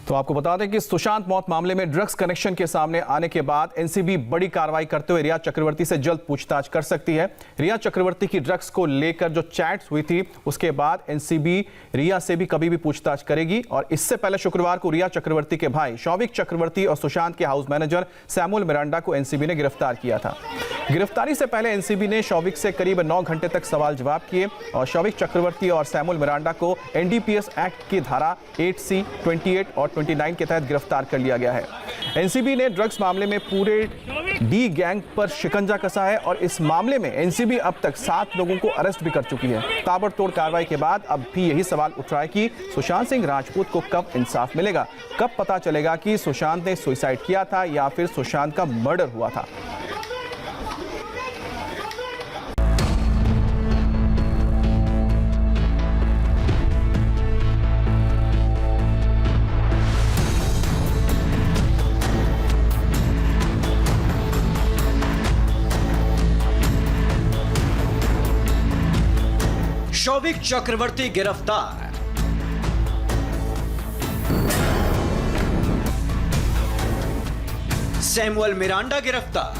तो आपको बता दें कि सुशांत मौत मामले में ड्रग्स कनेक्शन के सामने आने के बाद एनसीबी बड़ी कार्रवाई करते हुए रिया चक्रवर्ती से जल्द पूछताछ कर सकती है। रिया चक्रवर्ती की ड्रग्स को लेकर जो चैट्स हुई थी उसके बाद एनसीबी रिया से भी कभी भी पूछताछ करेगी। और इससे पहले शुक्रवार को रिया चक्रवर्ती के भाई शौविक चक्रवर्ती और सुशांत के हाउस मैनेजर सैमुअल मिरांडा को एनसीबी ने गिरफ्तार किया था। गिरफ्तारी से पहले एनसीबी ने शौविक से करीब 9 घंटे तक सवाल जवाब किए और शौविक चक्रवर्ती और सैमुअल मिरांडा को एनडीपीएस एक्ट की धारा 8C, 28 और 29 के तहत गिरफ्तार कर लिया गया है। एनसीबी ने ड्रग्स मामले में पूरे डी गैंग पर शिकंजा कसा है और इस मामले में एनसीबी अब तक 7 लोगों को अरेस्ट भी कर चुकी है। ताबड़तोड़ कार्रवाई के बाद अब भी यही सवाल उठ रहा है कि सुशांत सिंह राजपूत को कब इंसाफ मिलेगा, कब पता चलेगा कि सुशांत ने सुसाइड किया था या फिर सुशांत का मर्डर हुआ था। शौविक चक्रवर्ती गिरफ्तार। सैमुअल मिरांडा गिरफ्तार।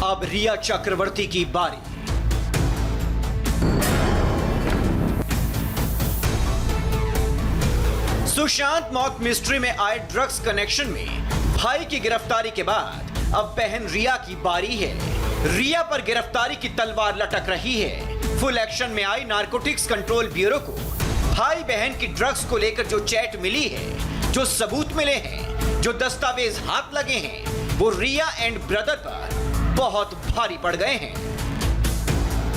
अब रिया चक्रवर्ती की बारी। सुशांत मौत मिस्ट्री में आए ड्रग्स कनेक्शन में भाई की गिरफ्तारी के बाद अब बहन रिया की बारी है। रिया पर गिरफ्तारी की तलवार लटक रही है। फुल एक्शन में आई नारकोटिक्स कंट्रोल ब्यूरो को भाई बहन की ड्रग्स को लेकर जो चैट मिली है, जो सबूत मिले हैं, जो दस्तावेज हाथ लगे हैं, वो रिया एंड ब्रदर पर बहुत भारी पड़ गए हैं।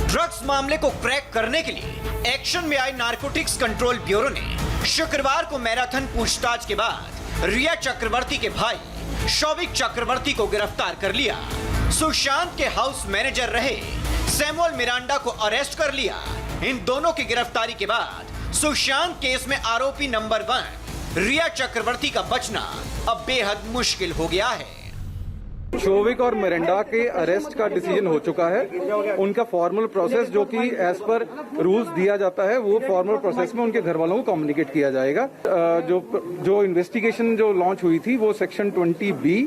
ड्रग्स मामले को क्रैक करने के लिए एक्शन में आई नारकोटिक्स कंट्रोल ब्यूरो ने शुक्रवार को मैराथन पूछताछ के बाद रिया चक्रवर्ती के भाई शौविक चक्रवर्ती को गिरफ्तार कर लिया। सुशांत के हाउस मैनेजर रहे सैमुअल मिरांडा को अरेस्ट कर लिया। इन दोनों की गिरफ्तारी के बाद सुशांत केस में आरोपी नंबर 1 रिया चक्रवर्ती का बचना अब बेहद मुश्किल हो गया है। शौविक और मिरांडा के अरेस्ट का डिसीजन हो चुका है। उनका फॉर्मल प्रोसेस जो कि एज पर रूल्स दिया जाता है, वो फॉर्मल प्रोसेस में उनके घर वालों को कम्युनिकेट किया जाएगा। जो इन्वेस्टिगेशन जो लॉन्च हुई थी वो section 20B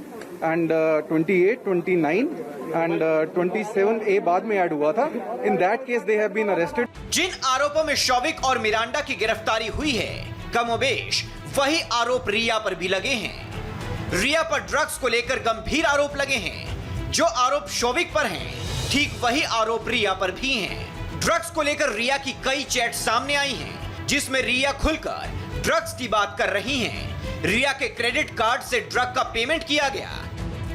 and 28, 29 and 27A बाद में ऐड हुआ था। In that case they have been arrested. जिन आरोपों में शौविक और मिरांडा की गिरफ्तारी हुई है, कमोबेश वही आरोप रिया पर भी लगे हैं। रिया पर ड्रग्स को लेकर गंभीर आरोप लगे हैं। जो आरोप शौविक पर हैं, ठीक वही आरोप रिया पर भी हैं। ड्रग्स को लेकर रिया की कई चैट सामने आई हैं, जिसमें रिया खुलकर ड्रग्स की बात कर रही हैं। रिया के क्रेडिट कार्ड से ड्रग का पेमेंट किया गया।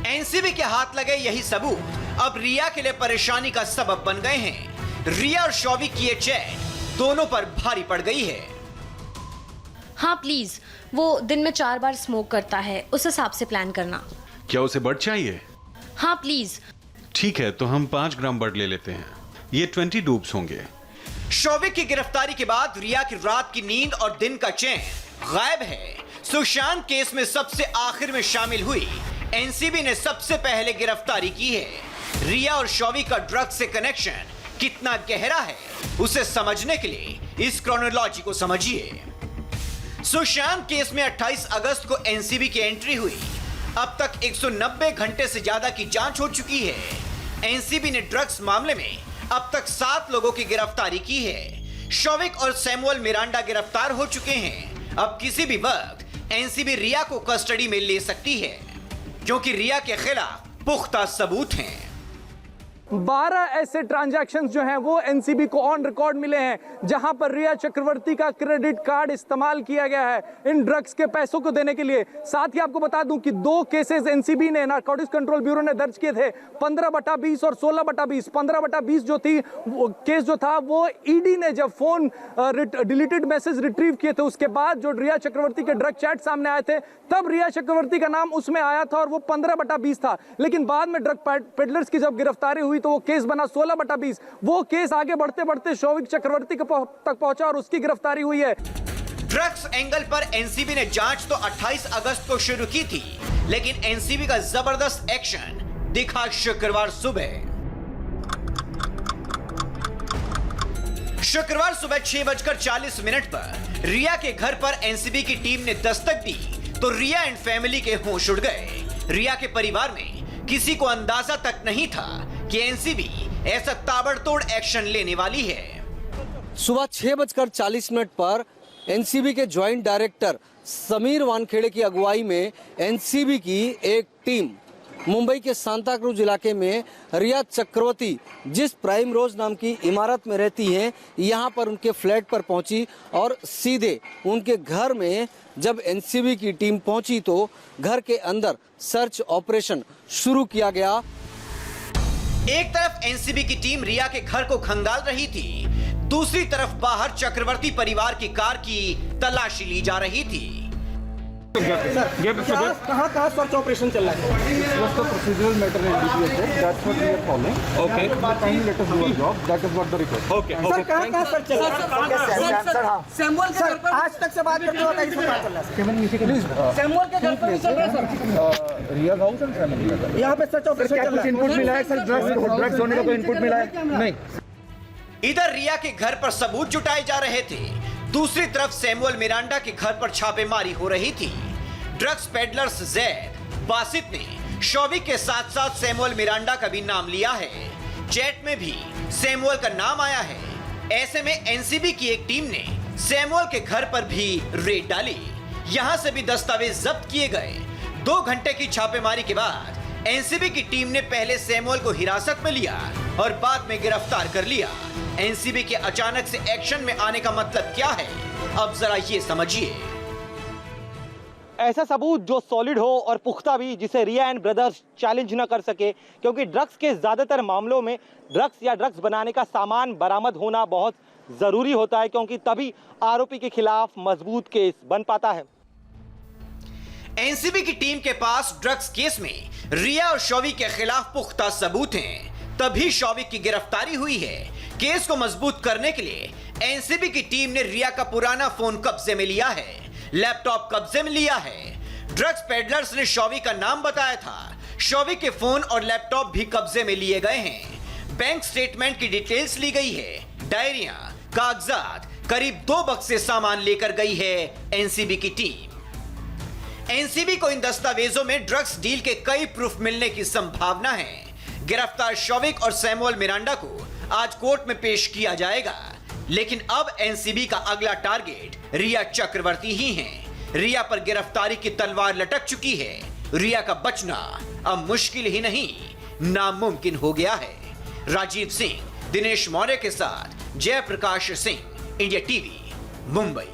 एनसीबी के हाथ लगे यही सबूत अब रिया के लिए परेशानी का सबब बन गए हैं। रिया और शौविक की ये चैट दोनों पर भारी पड़ गई है। हाँ प्लीज, वो दिन में 4 बार स्मोक करता है, उस हिसाब से प्लान करना। क्या उसे बड चाहिए? हाँ प्लीज। ठीक है, तो हम 5 ग्राम बड ले लेते हैं। ये 20 डूब्स होंगे। शौविक की गिरफ्तारी के बाद रिया की रात की नींद और दिन का चैन गायब है। सुशांत केस में सबसे आखिर में शामिल हुई एनसीबी ने सबसे पहले गिरफ्तारी की है। रिया और शौविक का ड्रग्स से कनेक्शन कितना गहरा है, उसे समझने के लिए इस क्रोनोलॉजी को समझिए। सुशांत केस में 28 अगस्त को एनसीबी की एंट्री हुई। अब तक 190 घंटे से ज्यादा की जांच हो चुकी है। एनसीबी ने ड्रग्स मामले में अब तक 7 लोगों की गिरफ्तारी की है। शौविक और सैमुअल मिरांडा गिरफ्तार हो चुके हैं। अब किसी भी वक्त एनसीबी रिया को कस्टडी में ले सकती है, क्योंकि रिया के खिलाफ पुख्ता सबूत हैं। 12 ऐसे ट्रांजैक्शंस जो हैं वो एनसीबी को ऑन रिकॉर्ड मिले हैं, जहां पर रिया चक्रवर्ती का क्रेडिट कार्ड इस्तेमाल किया गया है इन ड्रग्स के पैसों को देने के लिए। साथ ही आपको बता दूं कि 2 केसेस एनसीबी ने, नारकोटिक्स कंट्रोल ब्यूरो ने दर्ज किए थे, 15/20 और 16/20। 15/20 जो थी वो केस जो था वो ईडी ने जब फोन डिलीटेड मैसेज रिट्रीव किए थे, उसके बाद जो रिया चक्रवर्ती के ड्रग चैट सामने आए थे, तब रिया चक्रवर्ती का नाम उसमें आया था और वो 15/20 था। लेकिन बाद में ड्रग पेडलर्स की जब गिरफ्तारी हुई तो वो केस बना 16/20। वो केस आगे बढ़ते बढ़ते शौविक चक्रवर्ती तक पहुंचा और उसकी गिरफ्तारी हुई है। ड्रग्स एंगल पर एनसीबी ने जांच तो 28 अगस्त को शुरू की थी, लेकिन एनसीबी का जबरदस्त एक्शन दिखा शुक्रवार सुबह। शुक्रवार सुबह 6:40 पर रिया के घर पर एनसीबी की टीम ने दस्तक दी तो रिया एंड फैमिली के होश उड़ गए। रिया के परिवार में किसी को अंदाजा तक नहीं था कि एनसीबी ऐसा ताबड़तोड़ एक्शन लेने वाली है। सुबह 6:40 पर एनसीबी के ज्वाइंट डायरेक्टर समीर वानखेड़े की अगुवाई में एनसीबी की एक टीम मुंबई के सांता क्रूज इलाके में रिया चक्रवर्ती जिस प्राइम रोज नाम की इमारत में रहती हैं, यहां पर उनके फ्लैट पर पहुंची और सीधे उनके घर में जब एनसीबी की टीम पहुंची तो घर के अंदर सर्च ऑपरेशन शुरू किया गया। एक तरफ एनसीबी की टीम रिया के घर को खंगाल रही थी, दूसरी तरफ बाहर चक्रवर्ती परिवार की कार की तलाशी ली जा रही थी। कहाँ सर्च ऑपरेशन चल रहा है? Procedural matter in DPS that's what we are following. Okay, kindly let us do our job, that is what the request. Okay sir, कहाँ सर्च चल रहा है? सैमुअल के घर पर आज तक से बात करते हो इसमें क्या चल रहा है? प्लीज सैमुअल के घर पर चल रहा है sir. Riya house and family, यहाँ पे सर्च ऑपरेशन चल रहा है। इनपुट मिला है सर? ड्रग्स होने का कोई इनपुट मिला है? नहीं। इधर रिया के घर पर सबूत जुटाए जा रहे थे, दूसरी तरफ सैमुअल मिरांडा के घर पर छापेमारी हो रही थी। ड्रग्स पेडलर्स जैद बासित ने शौविक के साथ साथ सैमुअल मिरांडा का भी नाम लिया है। चैट में भी सैमुअल का नाम आया है। ऐसे में एनसीबी की एक टीम ने सैमुअल के घर पर भी रेड डाली। यहां से भी दस्तावेज जब्त किए गए। 2 घंटे की छापेमारी के बाद एनसीबी की टीम ने पहले सैमुअल को हिरासत में लिया और बाद में गिरफ्तार कर लिया। एनसीबी के अचानक से एक्शन में आने का मतलब क्या है, अब जरा ये समझिए। ऐसा सबूत जो सॉलिड हो और पुख्ता भी, जिसे रिया एंड ब्रदर्स चैलेंज न कर सके, क्योंकि ड्रग्स के ज्यादातर मामलों में ड्रग्स या ड्रग्स बनाने का सामान बरामद होना बहुत जरूरी होता है, क्योंकि तभी आरोपी के खिलाफ मजबूत केस बन पाता है। एनसीबी की टीम के पास ड्रग्स केस में रिया और शौविक के खिलाफ पुख्ता सबूत हैं, तभी शौविक की गिरफ्तारी हुई है। केस को मजबूत करने के लिए एनसीबी की टीम ने रिया का पुराना फोन कब्जे में लिया है, लैपटॉप कब्जे में लिया है। ड्रग्स पेडलर्स ने शौविक का नाम बताया था। शौविक के फोन और लैपटॉप भी कब्जे में लिए गए हैं। बैंक स्टेटमेंट की डिटेल्स ली गई है। डायरियां, कागजात, करीब 2 बक्से सामान लेकर गई है एनसीबी की टीम। एनसीबी को इन दस्तावेजों में ड्रग्स डील के कई प्रूफ मिलने की संभावना है। गिरफ्तार शौविक और सैमुअल मिरांडा को आज कोर्ट में पेश किया जाएगा, लेकिन अब एनसीबी का अगला टारगेट रिया चक्रवर्ती ही हैं। रिया पर गिरफ्तारी की तलवार लटक चुकी है। रिया का बचना अब मुश्किल ही नहीं, नामुमकिन हो गया है। राजीव सिंह, दिनेश मौर्य के साथ जयप्रकाश सिंह, इंडिया टीवी, मुंबई।